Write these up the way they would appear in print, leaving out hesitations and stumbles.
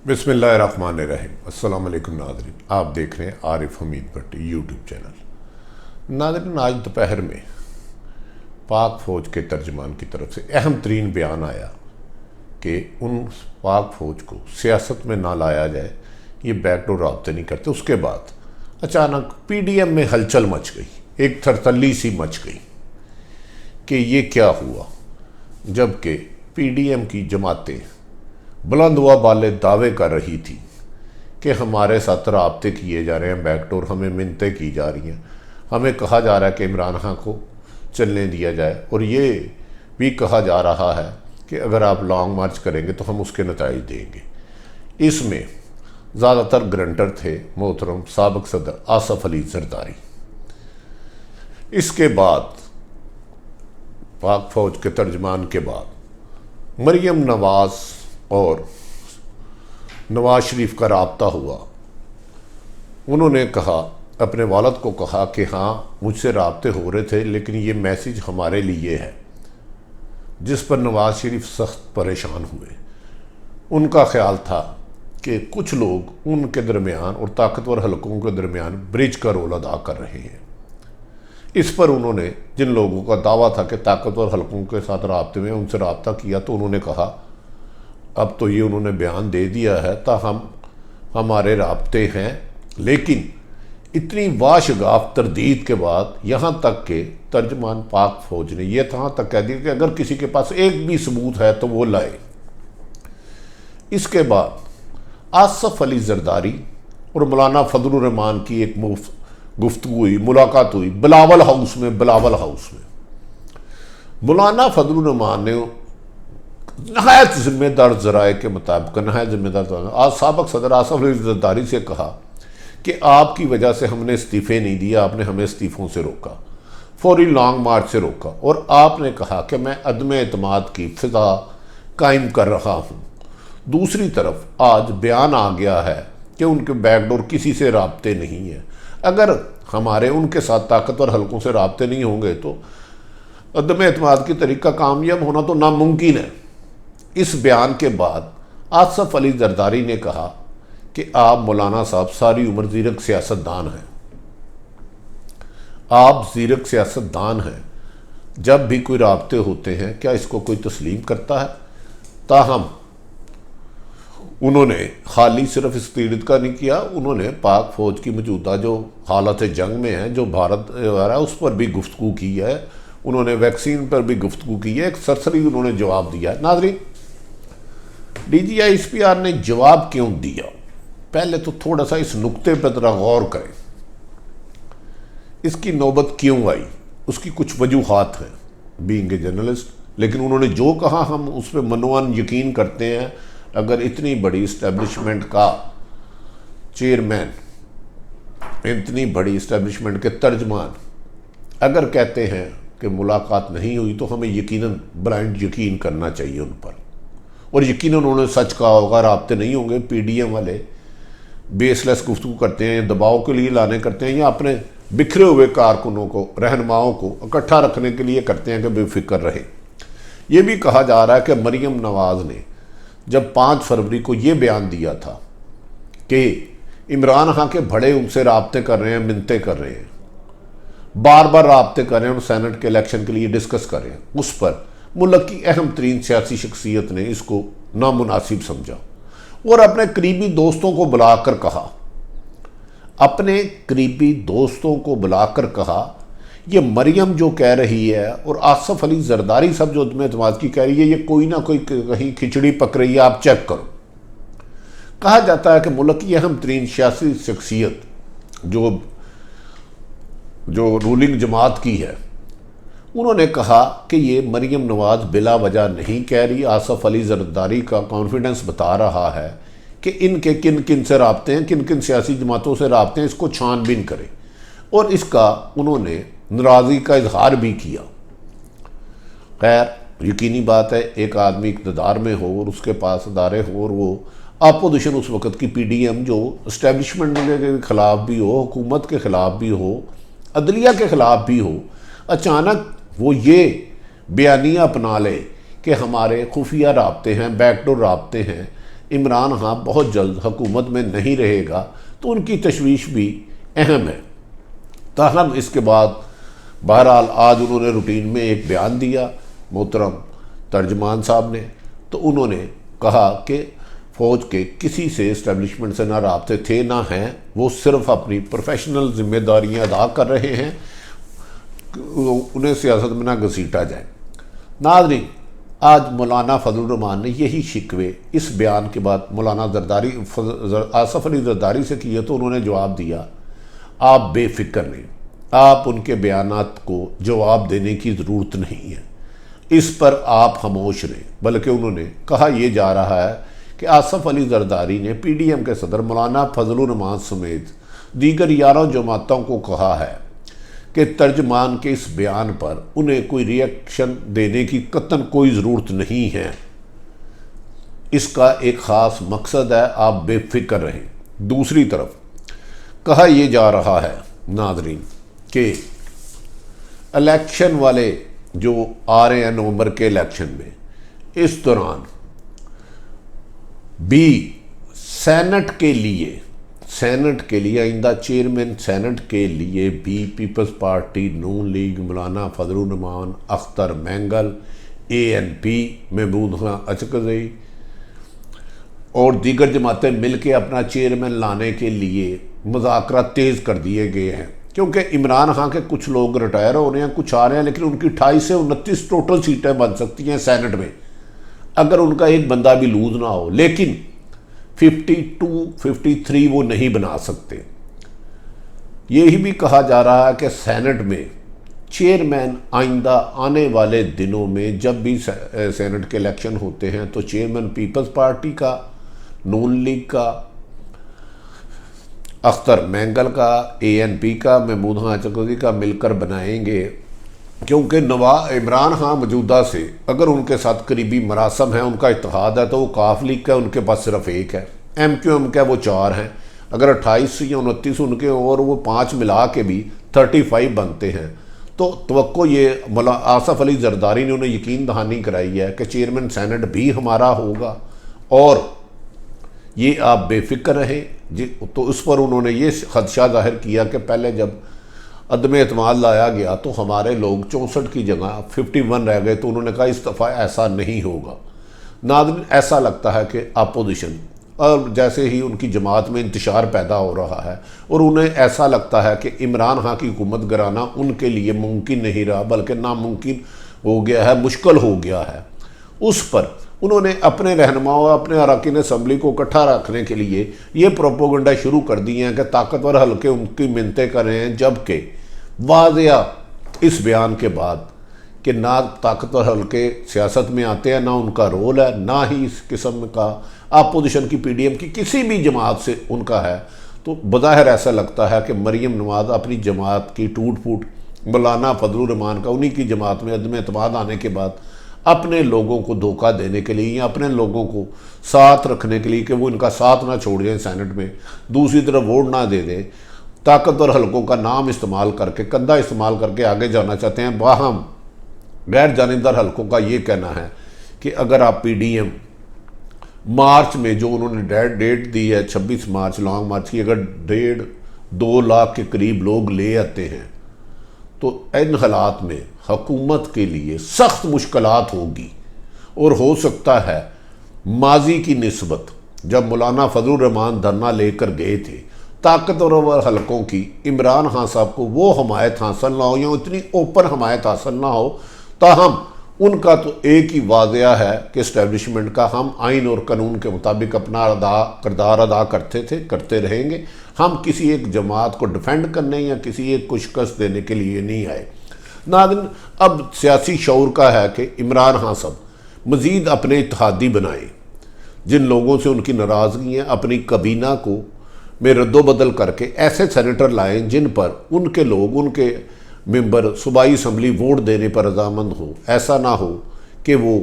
बिस्मिल्लाहिर्रहमानिर्रहीम। अस्सलाम वालेकुम नाज़रीन, आप देख रहे हैं आरिफ हमीद भट्टी यूट्यूब चैनल। नाज़रीन, आज दोपहर में पाक फ़ौज के तर्जमान की तरफ से अहम तरीन बयान आया कि उन पाक फ़ौज को सियासत में ना लाया जाए, ये बैकडोर राब्ते नहीं करते। उसके बाद अचानक PDM में हलचल मच गई, एक थरथल्ली सी मच गई कि ये क्या हुआ, जबकि PDM की जमातें बुलंद हुआ वाले दावे कर रही थी कि हमारे साथ राब्ते किए जा रहे हैं बैकडोर, हमें मिन्नतें की जा रही हैं, हमें कहा जा रहा है कि इमरान खान को चलने दिया जाए, और ये भी कहा जा रहा है कि अगर आप लॉन्ग मार्च करेंगे तो हम उसके नताइज देंगे। इसमें ज़्यादातर ग्रंटर थे मोहतरम साबिक सदर आसफ अली जरदारी। इसके बाद पाक फ़ौज के तर्जमान के बाद मरियम नवाज़ और नवाज शरीफ का राब्ता हुआ। उन्होंने कहा, अपने वालिद को कहा कि हाँ मुझसे राब्ते हो रहे थे, लेकिन ये मैसेज हमारे लिए है, जिस पर नवाज शरीफ सख्त परेशान हुए। उनका ख्याल था कि कुछ लोग उनके दरमियान और ताकतवर हलकों के दरमियान ब्रिज का रोल अदा कर रहे हैं। इस पर उन्होंने जिन लोगों का दावा था कि ताकतवर हलकों के साथ राब्ते में, उनसे राब्ता किया, तो उन्होंने कहा अब तो ये उन्होंने बयान दे दिया है ताहम हमारे राब्ते हैं, लेकिन इतनी वाशगाफ तरदीद के बाद यहाँ तक के तर्जमान पाक फ़ौज ने यह यहाँ तक कह दिया कि अगर किसी के पास एक भी सबूत है तो वो लाए। इसके बाद आसफ अली जरदारी और मौलाना फजलुर रहमान की एक गुफ्तगू हुई, मुलाकात हुई बिलावल हाउस में। मौलाना फजलुर रहमान ने नहायत जिम्मेदार ज़राए के मुताबिक, नहायत जिम्मेदार आज साबिक सदर आसफ अली जरदारी से कहा कि आपकी वजह से हमने इस्तीफ़े नहीं दिए, आपने हमें इस्तीफ़ों से रोका, फौरी लॉन्ग मार्च से रोका, और आपने कहा कि मैं अदम एतमाद की फिजा कायम कर रहा हूँ। दूसरी तरफ आज बयान आ गया है कि उनके बैकडोर किसी से राब्ते नहीं है। अगर हमारे उनके साथ ताकतवर हलकों से राब्ते नहीं होंगे तो अदम एतमाद की तरीका कामयाब होना तो नामुमकिन है। इस बयान के बाद आसफ अली जरदारी ने कहा कि आप मौलाना साहब सारी उम्र ज़ीरक सियासतदान हैं, आप ज़ीरक सियासतदान हैं, जब भी कोई राब्ते होते हैं क्या इसको कोई तस्लीम करता है? ताहम उन्होंने खाली सिर्फ इस पीड़ित का नहीं किया, उन्होंने पाक फ़ौज की मौजूदा जो हालत जंग में है, जो भारत है, उस पर भी गुफ्तगू की है, उन्होंने वैक्सीन पर भी गुफ्तगू की है, एक सरसरी उन्होंने जवाब दिया है। नाज़रीन, DGISPR ने जवाब क्यों दिया, पहले तो थोड़ा सा इस नुक्ते पर ज़रा गौर करें। इसकी नौबत क्यों आई, उसकी कुछ वजूहात हैं बीइंग ए जर्नलिस्ट, लेकिन उन्होंने जो कहा हम उस पर मनोअन यकीन करते हैं। अगर इतनी बड़ी इस्टेब्लिशमेंट का चेयरमैन, इतनी बड़ी इस्टेब्लिशमेंट के तर्जमान अगर कहते हैं कि मुलाकात नहीं हुई, तो हमें यकीनन ब्लाइंड यकीन करना चाहिए उन पर, और यकीनन उन्होंने सच कहा होगा, राब्ते नहीं होंगे। PDM वाले बेसलेस गुफ्तगू करते हैं, दबाव के लिए लाने करते हैं, या अपने बिखरे हुए कारकुनों को, रहनुमाओं को इकट्ठा रखने के लिए करते हैं कि बेफिक्र रहे। ये भी कहा जा रहा है कि मरियम नवाज़ ने जब 5 फरवरी को ये बयान दिया था कि इमरान खान के बड़े उनसे राब्ते कर रहे हैं, मिन्नतें कर रहे हैं, बार बार राब्ते कर रहे हैं और सेनेट के इलेक्शन के लिए डिस्कस कर रहे हैं, उस पर मुल्क की अहम तरीन सियासी शख्सियत ने इसको नामुनासिब समझा और अपने करीबी दोस्तों को बुलाकर कहा, अपने करीबी दोस्तों को बुलाकर कहा, ये मरियम जो कह रही है और आसफ अली जरदारी सब जो अदम एतमाद की कह रही है, ये कोई ना कोई कहीं खिचड़ी पक रही है, आप चेक करो। कहा जाता है कि मुल्क की अहम तरीन सियासी शख्सियत जो रूलिंग जमात की है, उन्होंने कहा कि ये मरियम नवाज़ बिला वजह नहीं कह रही। आसफ अली जरदारी का कॉन्फिडेंस बता रहा है कि इनके किन किन से राब्ते हैं, किन किन सियासी जमातों से राब्ते हैं, इसको छानबीन करें, और इसका उन्होंने नाराज़गी का इजहार भी किया। खैर यकीनी बात है, एक आदमी इक़्तिदार में हो और उसके पास अदारे हो, और वो अपोजिशन उस वक़्त की PDM जो इस्टेब्लिशमेंट के ख़िलाफ़ भी हो, हुकूमत के ख़िलाफ़ भी हो, अदलिया के ख़िलाफ़ भी हो, अचानक वो ये बयानिया अपना ले कि हमारे खुफिया राब्ते हैं, बैकडोर राब्ते हैं, इमरान खान बहुत जल्द हुकूमत में नहीं रहेगा, तो उनकी तशवीश भी अहम है। ताहम इसके बाद बहरहाल आज उन्होंने रूटीन में एक बयान दिया मोहतरम तर्जमान साहब ने, तो उन्होंने कहा कि फ़ौज के किसी से इस्टेब्लिशमेंट से ना राब्ते थे ना हैं, वो सिर्फ अपनी प्रोफेशनल जिम्मेदारियां अदा कर रहे हैं, उन्हें सियासत में ना घसीटा जाए। नाज़रीन, आज मौलाना फजलुर रहमान ने यही शिकवे इस बयान के बाद मौलाना आसफ़ अली ज़रदारी से किए, तो उन्होंने जवाब दिया, आप बेफिक्र रहें, आप उनके बयानात को जवाब देने की ज़रूरत नहीं है, इस पर आप खामोश रहें। बल्कि उन्होंने कहा यह जा रहा है कि आसफ़ अली ज़रदारी ने PDM के सदर मौलाना फजलुर रहमान समेत दीगर 11 जमातों को कहा है कि तर्जमान के इस बयान पर उन्हें कोई रिएक्शन देने की कतन कोई ज़रूरत नहीं है, इसका एक ख़ास मकसद है, आप बेफिक्र रहें। दूसरी तरफ कहा यह जा रहा है नाज़रीन कि इलेक्शन वाले जो आ रहे हैं नवंबर के इलेक्शन में, इस दौरान भी सेनेट के लिए आइंदा चेयरमैन सेनेट के लिए भी पीपल्स पार्टी, नून लीग, मौलाना फजलुर रहमान, अख्तर मैंगल, ANP, महमूद खां अचकज़ई और दीगर जमातें मिलकर अपना चेयरमैन लाने के लिए मुज़ाकरात तेज़ कर दिए गए हैं। क्योंकि इमरान खान के कुछ लोग रिटायर हो रहे हैं, कुछ आ रहे हैं, लेकिन उनकी 28 से 29 टोटल सीटें बन सकती हैं सेनेट में अगर उनका एक बंदा भी लूज ना हो, लेकिन 52, 53 वो नहीं बना सकते। यही भी कहा जा रहा है कि सेनेट में चेयरमैन आइंदा आने वाले दिनों में जब भी सेनेट के इलेक्शन होते हैं तो चेयरमैन पीपल्स पार्टी का, नून लीग का, अख्तर मैंगल का, ANP का, महमूद खां अचकज़ई का मिलकर बनाएंगे। क्योंकि इमरान खान मौजूदा से अगर उनके साथ करीबी मरासम है, उनका इत्तेहाद है, तो वो काफ लीग का उनके पास सिर्फ एक है, MQM का वो 4 हैं। अगर 28 या 29 उनके और वो 5 मिला के भी 35 बनते हैं, तो तवक्को ये आसफ़ अली ज़रदारी ने उन्हें यकीन दहानी कराई है कि चेयरमैन सेनेट भी हमारा होगा और ये आप बेफिक्र रहें जी। तो उस पर उन्होंने ये खदशा जाहिर किया कि पहले जब अदम एतमाद लाया गया तो हमारे लोग 64 की जगह 51 रह गए, तो उन्होंने कहा इस दफ़ा ऐसा नहीं होगा। नाज़रीन, ऐसा लगता है कि अपोजिशन और जैसे ही उनकी जमात में इंतशार पैदा हो रहा है और उन्हें ऐसा लगता है कि इमरान खान की हुकूमत गिराना उनके लिए मुमकिन नहीं रहा बल्कि नामुमकिन हो गया है, मुश्किल हो गया है, उस पर उन्होंने अपने रहनुमाओं, अपने अरकान असम्बली को इकट्ठा रखने के लिए ये प्रोपोगंडा शुरू कर दिए हैं कि ताकतवर हल्के उनकी मिन्नतें कर रहे हैं, जबकि वाज़िया इस बयान के बाद कि ना ताकतवर हल्के सियासत में आते हैं, ना उनका रोल है, ना ही इस किस्म का अपोजिशन की PDM की किसी भी जमात से उनका है। तो बज़ाहिर ऐसा लगता है कि मरीम नवाज़ अपनी जमात की टूट फूट मौलाना फजलुर रहमान का उन्हीं की जमात में अदम एतमाद आने के बाद अपने लोगों को धोखा देने के लिए या अपने लोगों को साथ रखने के लिए कि वो इनका साथ ना छोड़ जाए सेनेट में, दूसरी तरफ वोट ना दे दें, ताकतवर हल्कों का नाम इस्तेमाल करके, कंधा इस्तेमाल करके आगे जाना चाहते हैं। बाहम गैर जानिबदार हल्कों का ये कहना है कि अगर आप PDM मार्च में जो उन्होंने डेट दी है 26 मार्च लॉन्ग मार्च की, अगर 1.5-2 लाख के करीब लोग ले आते हैं तो इन हालात में हुकूमत के लिए सख्त मुश्किलात होगी। और हो सकता है माजी की निस्बत जब मौलाना फजलुर रहमान धरना लेकर गए थे, ताकतवर हलकों की इमरान खान साहब को वो हमायत हासिल ना हो या इतनी ओपन हमायत हासिल ना हो, ताहम उनका तो एक ही वाज़िया है कि इस्टेब्लिशमेंट का हम आइन और कानून के मुताबिक अपना किरदार अदा करते थे, करते रहेंगे। हम किसी एक जमात को डिफेंड करने या किसी एक को शिकस्त देने के लिए नहीं आए। नाज़रीन, अब सियासी शऊर का है कि इमरान खान साहब मज़ीद अपने इत्तेहादी बनाएं, जिन लोगों से उनकी नाराज़गी है अपनी कबीना को में रद्दोबदल करके ऐसे सेनेटर लाएं जिन पर उनके लोग, उनके मेंबर सूबाई असम्बली वोट देने पर रजामंद हो। ऐसा ना हो कि वो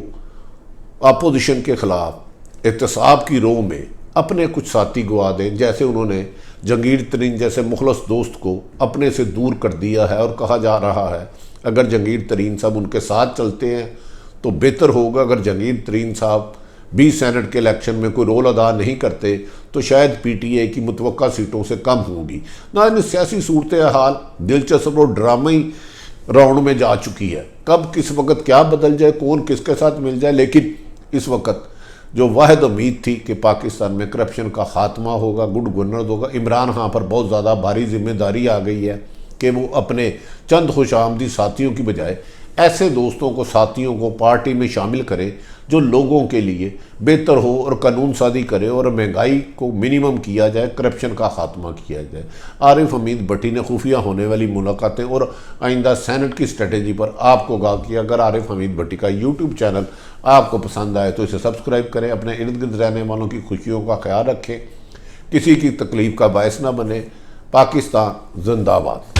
अपोजिशन के ख़िलाफ़ एहतसाब की रो में अपने कुछ साथी गवा दें, जैसे उन्होंने जंगीर तरीन जैसे मुखलस दोस्त को अपने से दूर कर दिया है। और कहा जा रहा है अगर जंगीर तरीन साहब उनके साथ चलते हैं तो बेहतर होगा, अगर जंगीर तरीन साहब 20 सेनेट के इलेक्शन में कोई रोल अदा नहीं करते तो शायद पीटीआई की मुतवक्का सीटों से कम होंगी। ना सियासी सूरत हाल दिलचस्प और ड्रामाई राउंड में जा चुकी है। कब किस वक्त क्या बदल जाए, कौन किसके साथ मिल जाए, लेकिन इस वक्त जो वाहिद उम्मीद थी कि पाकिस्तान में करप्शन का खात्मा होगा, गुड गवर्नेंस होगा, इमरान खान पर बहुत ज़्यादा भारी जिम्मेदारी आ गई है कि वो अपने चंद खुशामदी साथियों की बजाय ऐसे दोस्तों को, साथियों को पार्टी में शामिल करें जो लोगों के लिए बेहतर हो और कानून साजी करे और महंगाई को मिनिमम किया जाए, करप्शन का खात्मा किया जाए। आरिफ हमीद भट्टी ने खुफिया होने वाली मुलाकातें और आइंदा सेनेट की स्ट्रेटेजी पर आपको कहा कि अगर आरिफ हमीद भट्टी का यूट्यूब चैनल आपको पसंद आए तो इसे सब्सक्राइब करें, अपने इर्द गिर्द रहने वालों की खुशियों का ख्याल रखें, किसी की तकलीफ का बायस ना बने। पाकिस्तान जिंदाबाद।